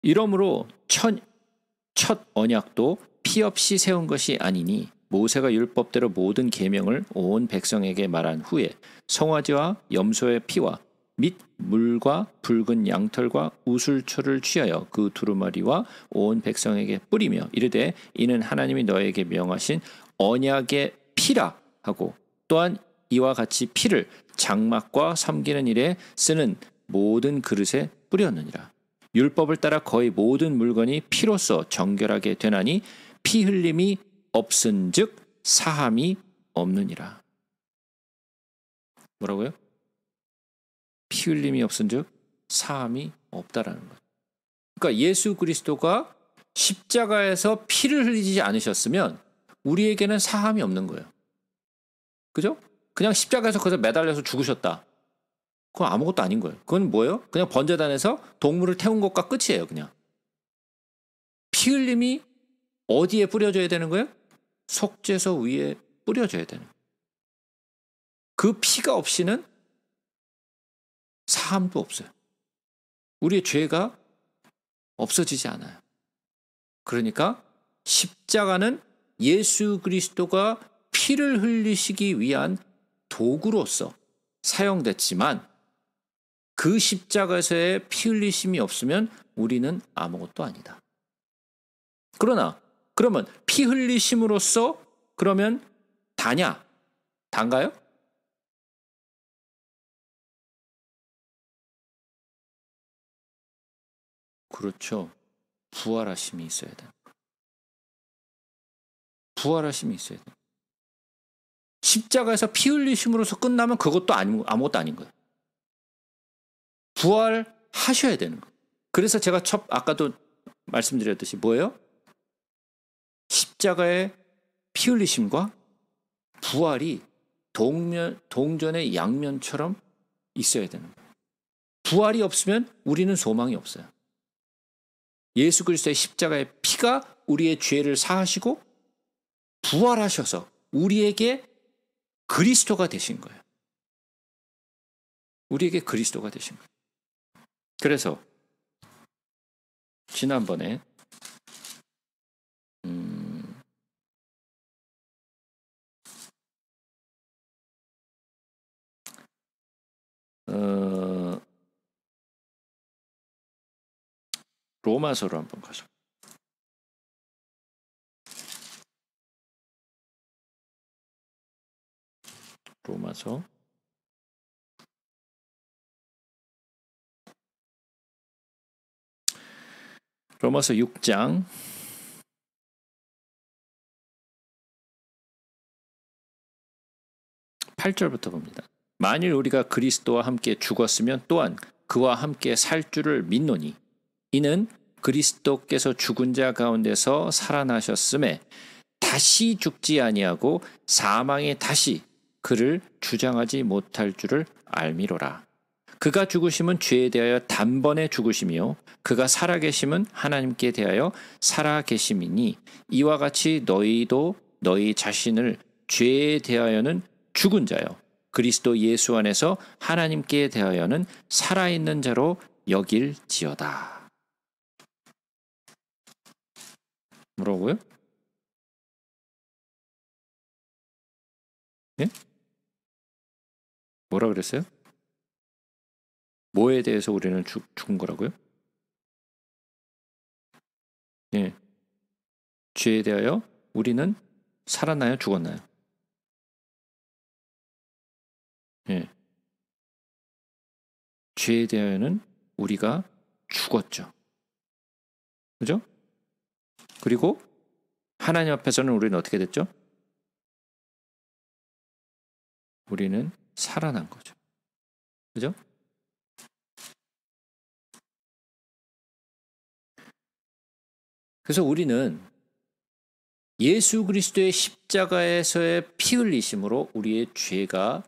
이러므로 첫 언약도 피 없이 세운 것이 아니니 모세가 율법대로 모든 계명을 온 백성에게 말한 후에 송아지와 염소의 피와 및 물과 붉은 양털과 우슬초를 취하여 그 두루마리와 온 백성에게 뿌리며 이르되 이는 하나님이 너에게 명하신 언약의 피라 하고 또한 이와 같이 피를 장막과 섬기는 일에 쓰는 모든 그릇에 뿌렸느니라. 율법을 따라 거의 모든 물건이 피로써 정결하게 되나니 피 흘림이 없은즉 사함이 없느니라. 뭐라고요? 피 흘림이 없은즉 사함이 없다라는 거죠. 그러니까 예수 그리스도가 십자가에서 피를 흘리지 않으셨으면 우리에게는 사함이 없는 거예요. 그죠? 그냥 십자가에서 거기서 매달려서 죽으셨다. 그건 아무것도 아닌 거예요. 그건 뭐예요? 그냥 번제단에서 동물을 태운 것과 끝이에요. 그냥. 피 흘림이 어디에 뿌려져야 되는 거예요? 속죄소 위에 뿌려져야 되는 거예요. 그 피가 없이는 사함도 없어요. 우리의 죄가 없어지지 않아요. 그러니까 십자가는 예수 그리스도가 피를 흘리시기 위한 도구로서 사용됐지만 그 십자가에서의 피 흘리심이 없으면 우리는 아무것도 아니다. 그러면 피 흘리심으로써 그러면 다냐? 단가요? 그렇죠. 부활하심이 있어야 돼요. 부활하심이 있어야 돼요. 십자가에서 피 흘리심으로써 끝나면 그것도 아무것도 아닌 거예요. 부활하셔야 되는 거예요. 그래서 제가 아까도 말씀드렸듯이 뭐예요? 십자가의 피 흘리심과 부활이 동전의 양면처럼 있어야 되는 거예요. 부활이 없으면 우리는 소망이 없어요. 예수 그리스도의 십자가의 피가 우리의 죄를 사하시고 부활하셔서 우리에게 그리스도가 되신 거예요. 우리에게 그리스도가 되신 거예요. 그래서 지난번에 로마서로 한번 가죠. 로마서 6장 8절부터 봅니다. 만일 우리가 그리스도와 함께 죽었으면 또한 그와 함께 살 줄을 믿노니 이는 그리스도께서 죽은 자 가운데서 살아나셨음에 다시 죽지 아니하고 사망이 다시 그를 주장하지 못할 줄을 알미로라. 그가 죽으심은 죄에 대하여 단번에 죽으심이요 그가 살아계심은 하나님께 대하여 살아계심이니 이와 같이 너희도 너희 자신을 죄에 대하여는 죽은 자요 그리스도 예수 안에서 하나님께 대하여는 살아있는 자로 여길지어다. 뭐라고요? 예? 뭐라 그랬어요? 뭐에 대해서 우리는 죽은 거라고요? 예. 죄에 대하여 우리는 살았나요? 죽었나요? 예. 죄에 대하여는 우리가 죽었죠. 그죠? 그리고 하나님 앞에서는 우리는 어떻게 됐죠? 우리는 살아난 거죠. 그죠? 그래서 우리는 예수 그리스도의 십자가에서의 피 흘리심으로 우리의 죄가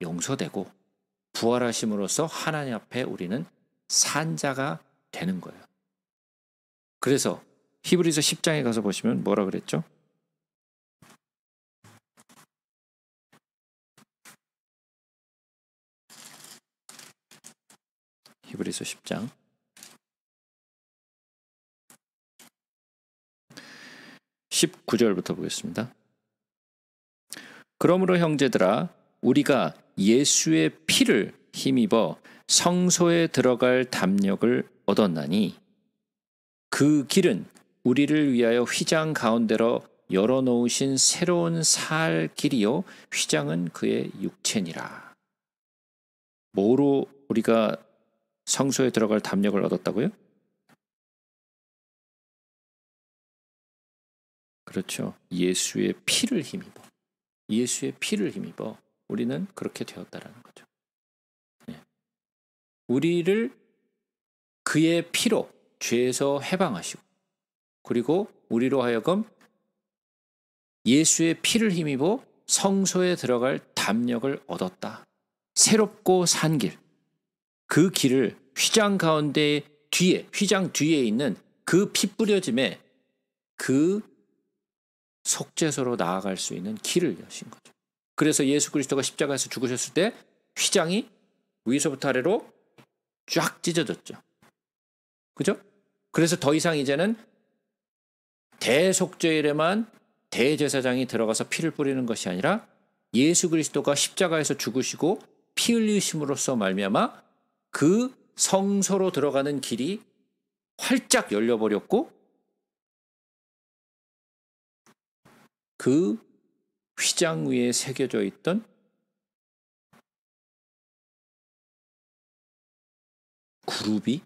용서되고 부활하심으로써 하나님 앞에 우리는 산 자가 되는 거예요. 그래서 히브리서 10장에 가서 보시면 뭐라 그랬죠? 히브리서 10장 19절부터 보겠습니다. 그러므로 형제들아 우리가 예수의 피를 힘입어 성소에 들어갈 담력을 얻었나니 그 길은 우리를 위하여 휘장 가운데로 열어놓으신 새로운 살 길이요 휘장은 그의 육체니라. 뭐로 우리가 성소에 들어갈 담력을 얻었다고요? 그렇죠. 예수의 피를 힘입어. 예수의 피를 힘입어 우리는 그렇게 되었다라는 거죠. 네. 우리를 그의 피로 죄에서 해방하시고 그리고 우리로 하여금 예수의 피를 힘입어 성소에 들어갈 담력을 얻었다. 새롭고 산 길. 그 길을 휘장 가운데 뒤에, 휘장 뒤에 있는 그 피 뿌려짐에 그 속죄소로 나아갈 수 있는 길을 여신 거죠. 그래서 예수 그리스도가 십자가에서 죽으셨을 때 휘장이 위에서부터 아래로 쫙 찢어졌죠. 그죠? 그래서 더 이상 이제는 대속죄일에만 대제사장이 들어가서 피를 뿌리는 것이 아니라 예수 그리스도가 십자가에서 죽으시고 피 흘리심으로써 말미암아 그 성소로 들어가는 길이 활짝 열려버렸고 그 휘장 위에 새겨져 있던 그룹이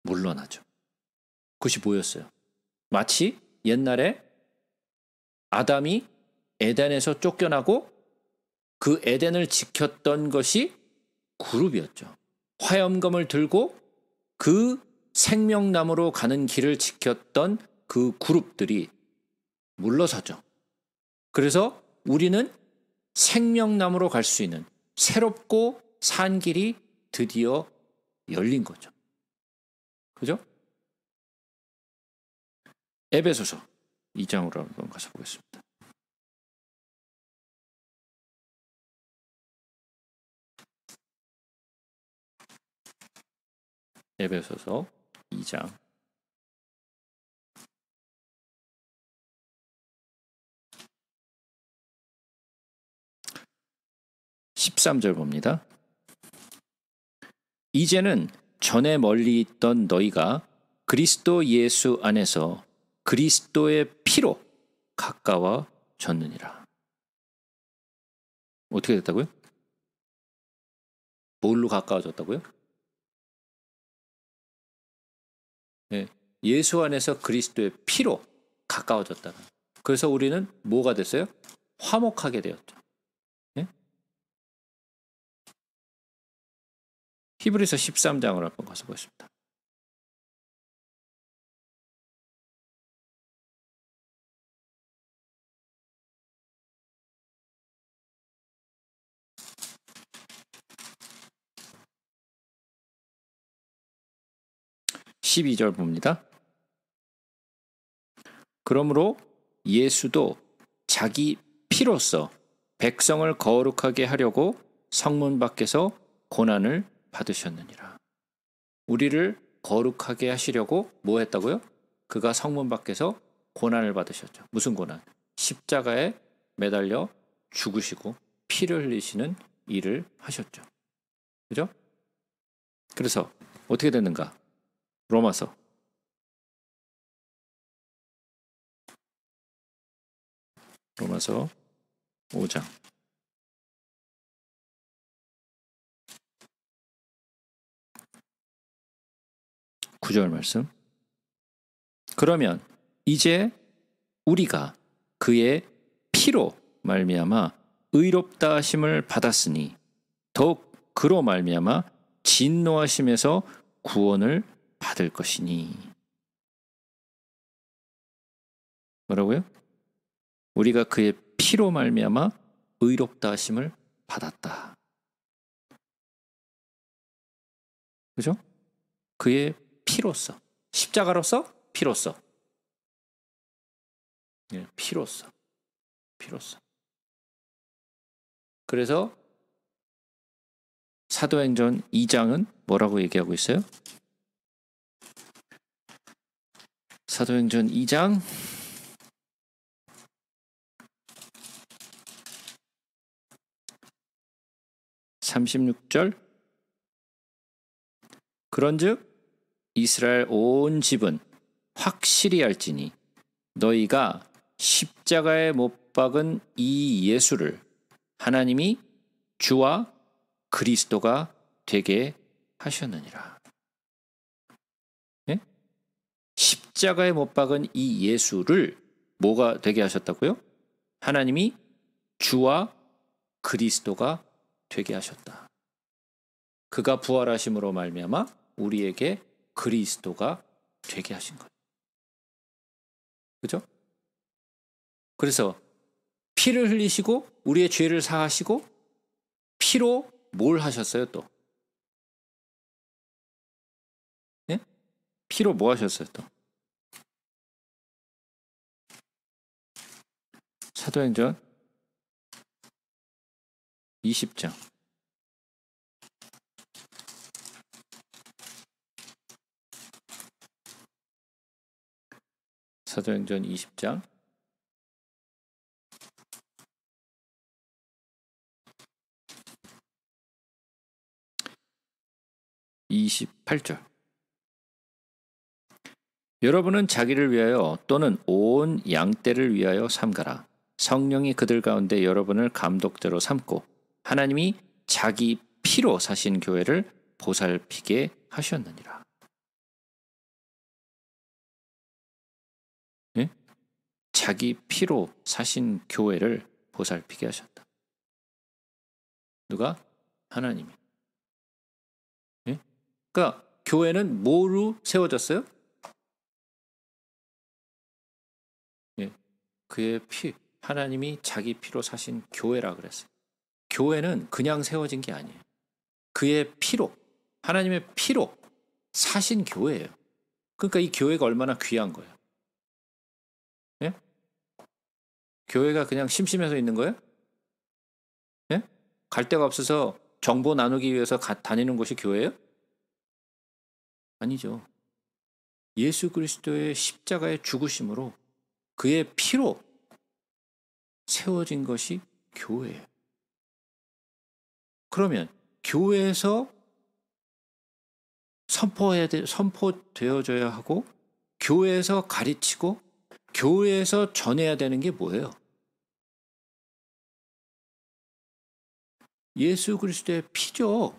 물러나죠. 그것이 뭐였어요? 마치 옛날에 아담이 에덴에서 쫓겨나고 그 에덴을 지켰던 것이 그룹이었죠. 화염검을 들고 그 생명나무로 가는 길을 지켰던 그 그룹들이 물러서죠. 그래서 우리는 생명나무로 갈 수 있는 새롭고 산 길이 드디어 열린 거죠. 그죠? 에베소서 2장으로 한번 가서 보겠습니다. 에베소서 2장 13절 봅니다. 이제는 전에 멀리 있던 너희가 그리스도 예수 안에서 그리스도의 피로 가까워졌느니라. 어떻게 됐다고요? 뭘로 가까워졌다고요? 네, 예수 안에서 그리스도의 피로 가까워졌다. 그래서 우리는 뭐가 됐어요? 화목하게 되었죠. 네? 히브리서 13장을 한번 가서 보겠습니다. (12절) 봅니다. 그러므로 예수도 자기 피로써 백성을 거룩하게 하려고 성문 밖에서 고난을 받으셨느니라. 우리를 거룩하게 하시려고 뭐 했다고요? 그가 성문 밖에서 고난을 받으셨죠. 무슨 고난? 십자가에 매달려 죽으시고 피를 흘리시는 일을 하셨죠. 그죠? 그래서 어떻게 됐는가? 로마서 5장 9절 말씀. 그러면 이제 우리가 그의 피로 말미암아 의롭다 하심을 받았으니 더욱 그로 말미암아 진노하심에서 구원을 받을 것이니. 뭐라고요? 우리가 그의 피로 말미암아 의롭다 하심을 받았다. 그죠? 그의 피로써, 십자가로서 피로써. 네, 피로써. 그래서 사도행전 2장은 뭐라고 얘기하고 있어요? 사도행전 2장 36절. 그런즉 이스라엘 온 집은 확실히 알지니 너희가 십자가에 못 박은 이 예수를 하나님이 주와 그리스도가 되게 하셨느니라. 네? 십자가에 못 박은 이 예수를 뭐가 되게 하셨다고요? 하나님이 주와 그리스도가 되게 하셨다. 그가 부활하심으로 말미암아 우리에게 그리스도가 되게 하신 거예요. 그죠? 그래서 피를 흘리시고 우리의 죄를 사하시고 피로 뭘 하셨어요 또? 네? 피로 뭐 하셨어요 또? 사도행전 20장. 사도행전 20장 28절. 여러분은 자기를 위하여 또는 온 양떼를 위하여 삼가라. 성령이 그들 가운데 여러분을 감독자로 삼고 하나님이 자기 피로 사신 교회를 보살피게 하셨느니라. 예? 자기 피로 사신 교회를 보살피게 하셨다. 누가? 하나님이. 예? 그러니까 교회는 뭐로 세워졌어요? 예. 그의 피, 하나님이 자기 피로 사신 교회라 그랬어요. 교회는 그냥 세워진 게 아니에요. 그의 피로, 하나님의 피로 사신 교회예요. 그러니까 이 교회가 얼마나 귀한 거예요. 예? 교회가 그냥 심심해서 있는 거예요? 예? 갈 데가 없어서 정보 나누기 위해서 다니는 곳이 교회예요? 아니죠. 예수 그리스도의 십자가의 죽으심으로 그의 피로 세워진 것이 교회예요. 그러면 교회에서 선포되어져야 하고 교회에서 가르치고 교회에서 전해야 되는 게 뭐예요? 예수 그리스도의 피죠.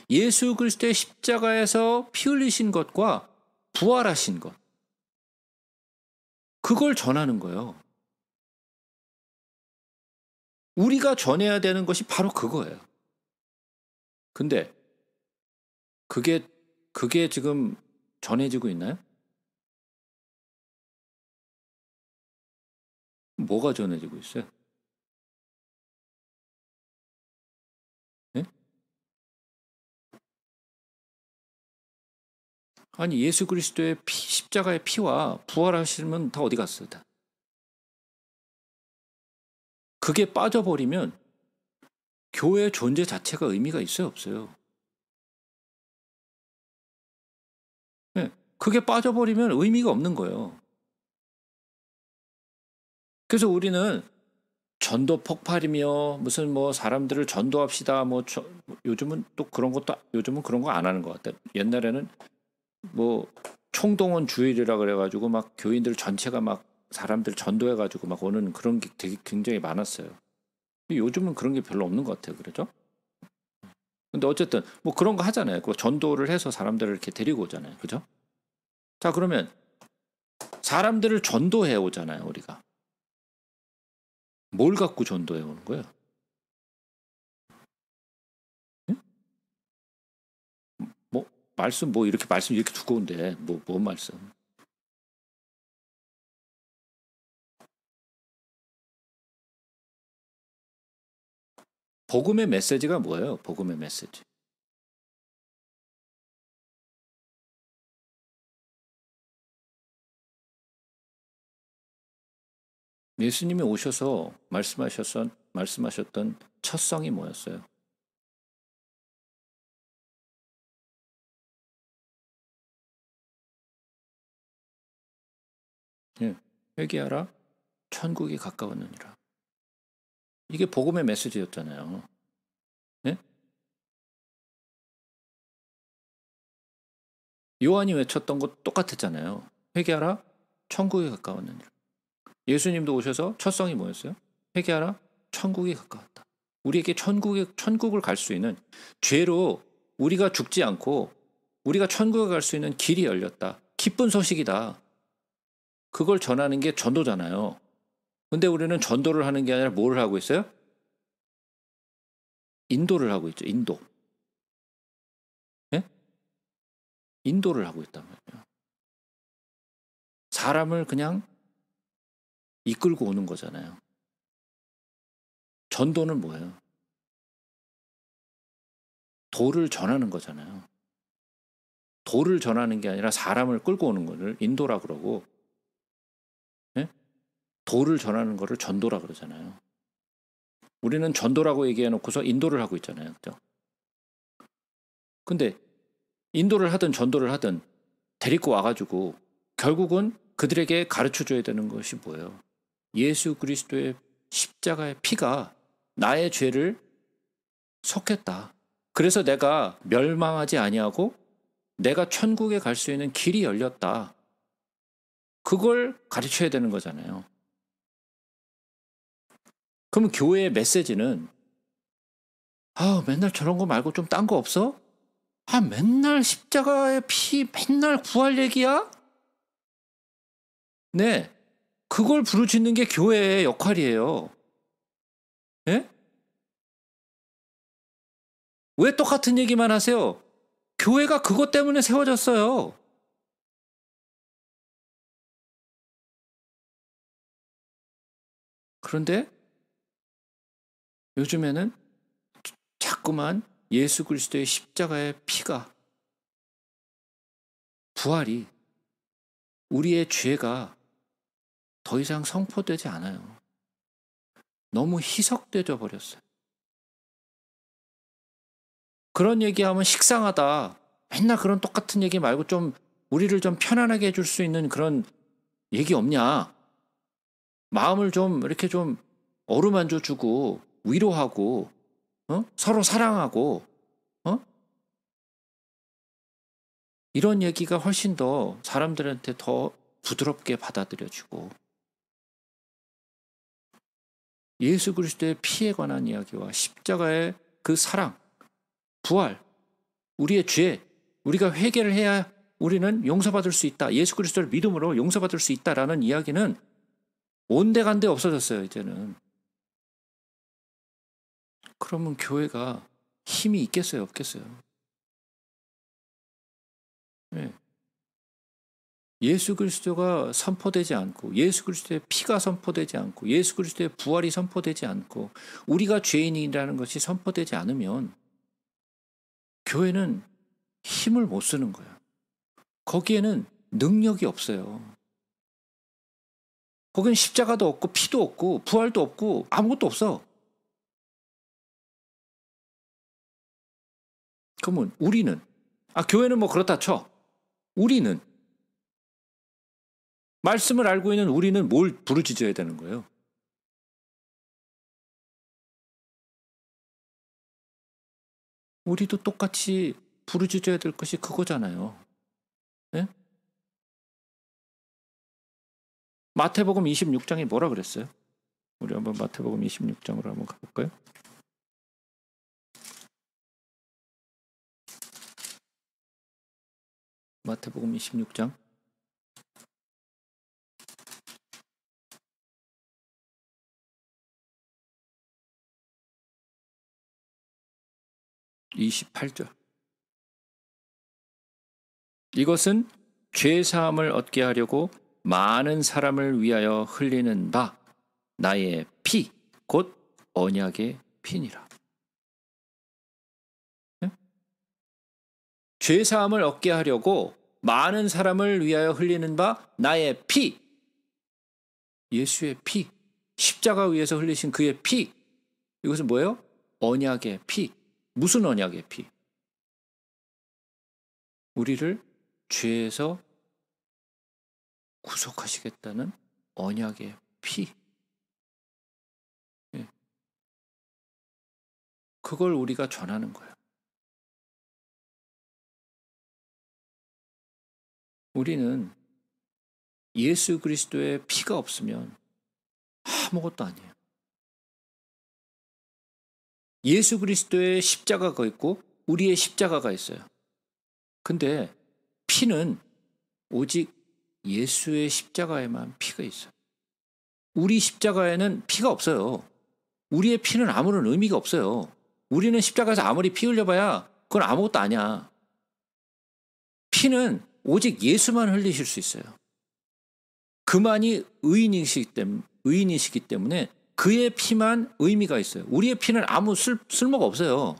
예수 그리스도의 십자가에서 피 흘리신 것과 부활하신 것. 그걸 전하는 거예요. 우리가 전해야 되는 것이 바로 그거예요. 근데 그게 지금 전해지고 있나요? 뭐가 전해지고 있어요? 네? 아니 예수 그리스도의 십자가의 피와 부활하시면 다 어디 갔어요? 다. 그게 빠져버리면 교회의 존재 자체가 의미가 있어요? 없어요? 네. 그게 빠져버리면 의미가 없는 거예요. 그래서 우리는 전도 폭발이며 무슨 뭐 사람들을 전도합시다 요즘은 또 그런 것도 요즘은 그런 거 안 하는 것 같아요. 옛날에는 뭐 총동원 주일이라 그래가지고 막 교인들 전체가 막 사람들 전도해가지고 막 오는 그런 게 되게 굉장히 많았어요. 요즘은 그런 게 별로 없는 것 같아요. 그렇죠? 근데 어쨌든 뭐 그런 거 하잖아요. 그 전도를 해서 사람들을 이렇게 데리고 오잖아요. 그죠? 자, 그러면 사람들을 전도해 오잖아요. 우리가. 뭘 갖고 전도해 오는 거예요? 응? 뭐 말씀 이렇게 말씀 이렇게 두꺼운데 뭔 말씀? 복음의 메시지가 뭐예요? 복음의 메시지. 예수님이 오셔서 말씀하셨던 첫성이 뭐였어요? 예, 회개하라, 천국이 가까웠느니라. 이게 복음의 메시지였잖아요. 예? 요한이 외쳤던 것 똑같았잖아요. 회개하라, 천국이 가까웠느니라. 예수님도 오셔서 첫성이 뭐였어요? 회개하라, 천국이 가까웠다. 우리에게 천국을 갈 수 있는 죄로 우리가 죽지 않고 우리가 천국에 갈 수 있는 길이 열렸다. 기쁜 소식이다. 그걸 전하는 게 전도잖아요. 근데 우리는 전도를 하는 게 아니라 뭘 하고 있어요? 인도를 하고 있죠. 인도. 예? 인도를 하고 있단 말이에요. 사람을 그냥 이끌고 오는 거잖아요. 전도는 뭐예요? 도를 전하는 거잖아요. 도를 전하는 게 아니라 사람을 끌고 오는 거를 인도라 그러고, 예? 도를 전하는 거를 전도라 그러잖아요. 우리는 전도라고 얘기해놓고서 인도를 하고 있잖아요. 그죠? 근데 인도를 하든 전도를 하든 데리고 와가지고 결국은 그들에게 가르쳐줘야 되는 것이 뭐예요? 예수 그리스도의 십자가의 피가 나의 죄를 속했다. 그래서 내가 멸망하지 아니하고 내가 천국에 갈 수 있는 길이 열렸다. 그걸 가르쳐야 되는 거잖아요. 그럼 교회의 메시지는 맨날 저런 거 말고 좀 딴 거 없어? 맨날 십자가의 피, 맨날 구할 얘기야? 네, 그걸 부르짖는 게 교회의 역할이에요. 예? 왜 똑같은 얘기만 하세요? 교회가 그것 때문에 세워졌어요. 그런데 요즘에는 자꾸만 예수 그리스도의 십자가의 피가, 부활이, 우리의 죄가 더 이상 선포되지 않아요. 너무 희석되어 버렸어요. 그런 얘기하면 식상하다. 맨날 그런 똑같은 얘기 말고 좀 우리를 좀 편안하게 해줄 수 있는 그런 얘기 없냐? 마음을 좀 이렇게 좀 어루만져 주고 위로하고 서로 사랑하고 이런 얘기가 훨씬 더 사람들한테 더 부드럽게 받아들여지고 예수 그리스도의 피에 관한 이야기와 십자가의 그 사랑, 부활, 우리의 죄, 우리가 회개를 해야 우리는 용서받을 수 있다. 예수 그리스도를 믿음으로 용서받을 수 있다라는 이야기는 온데간데 없어졌어요, 이제는. 그러면 교회가 힘이 있겠어요, 없겠어요? 네. 예수 그리스도가 선포되지 않고 예수 그리스도의 피가 선포되지 않고 예수 그리스도의 부활이 선포되지 않고 우리가 죄인이라는 것이 선포되지 않으면 교회는 힘을 못 쓰는 거예요. 거기에는 능력이 없어요. 거기는 십자가도 없고 피도 없고 부활도 없고 아무것도 없어. 그러면 우리는 교회는 뭐 그렇다 쳐. 우리는 말씀을 알고 있는 우리는 뭘 부르짖어야 되는 거예요? 우리도 똑같이 부르짖어야 될 것이 그거잖아요. 네? 마태복음 26장이 뭐라 그랬어요? 우리 한번 마태복음 26장으로 한번 가볼까요? 마태복음 26장 28절. 이것은 죄사함을 얻게 하려고 많은 사람을 위하여 흘리는 바 나의 피, 곧 언약의 피니라. 네? 죄사함을 얻게 하려고 많은 사람을 위하여 흘리는 바 나의 피, 예수의 피, 십자가 위에서 흘리신 그의 피. 이것은 뭐예요? 언약의 피. 무슨 언약의 피? 우리를 죄에서 구속하시겠다는 언약의 피. 예. 그걸 우리가 전하는 거예요. 우리는 예수 그리스도의 피가 없으면 아무것도 아니에요. 예수 그리스도의 십자가가 있고 우리의 십자가가 있어요. 근데 피는 오직 예수의 십자가에만 피가 있어요. 우리 십자가에는 피가 없어요. 우리의 피는 아무런 의미가 없어요. 우리는 십자가에서 아무리 피 흘려봐야 그건 아무것도 아니야. 피는 오직 예수만 흘리실 수 있어요. 그만이 의인이시기 때문에 그의 피만 의미가 있어요. 우리의 피는 아무 쓸모가 없어요.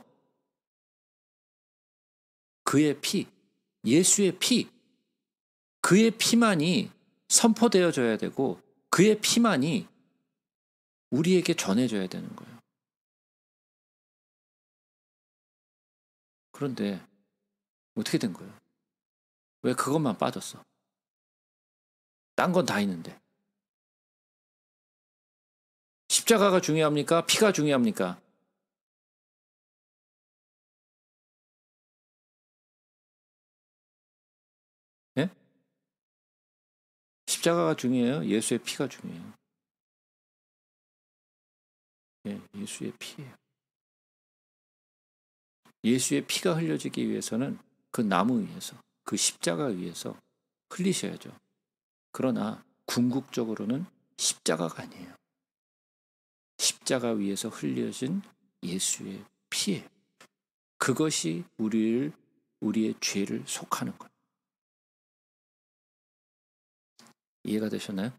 그의 피, 예수의 피, 그의 피만이 선포되어져야 되고 그의 피만이 우리에게 전해져야 되는 거예요. 그런데 어떻게 된 거예요? 왜 그것만 빠졌어? 딴 건 다 있는데. 십자가가 중요합니까? 피가 중요합니까? 예? 십자가가 중요해요? 예수의 피가 중요해요? 예, 예수의 피예요. 예수의 피가 흘려지기 위해서는 그 나무 위에서, 그 십자가 위에서 흘리셔야죠. 그러나 궁극적으로는 십자가가 아니에요. 십자가 위에서 흘려진 예수의 피예요. 그것이 우리의 죄를 속하는 거예요. 이해가 되셨나요?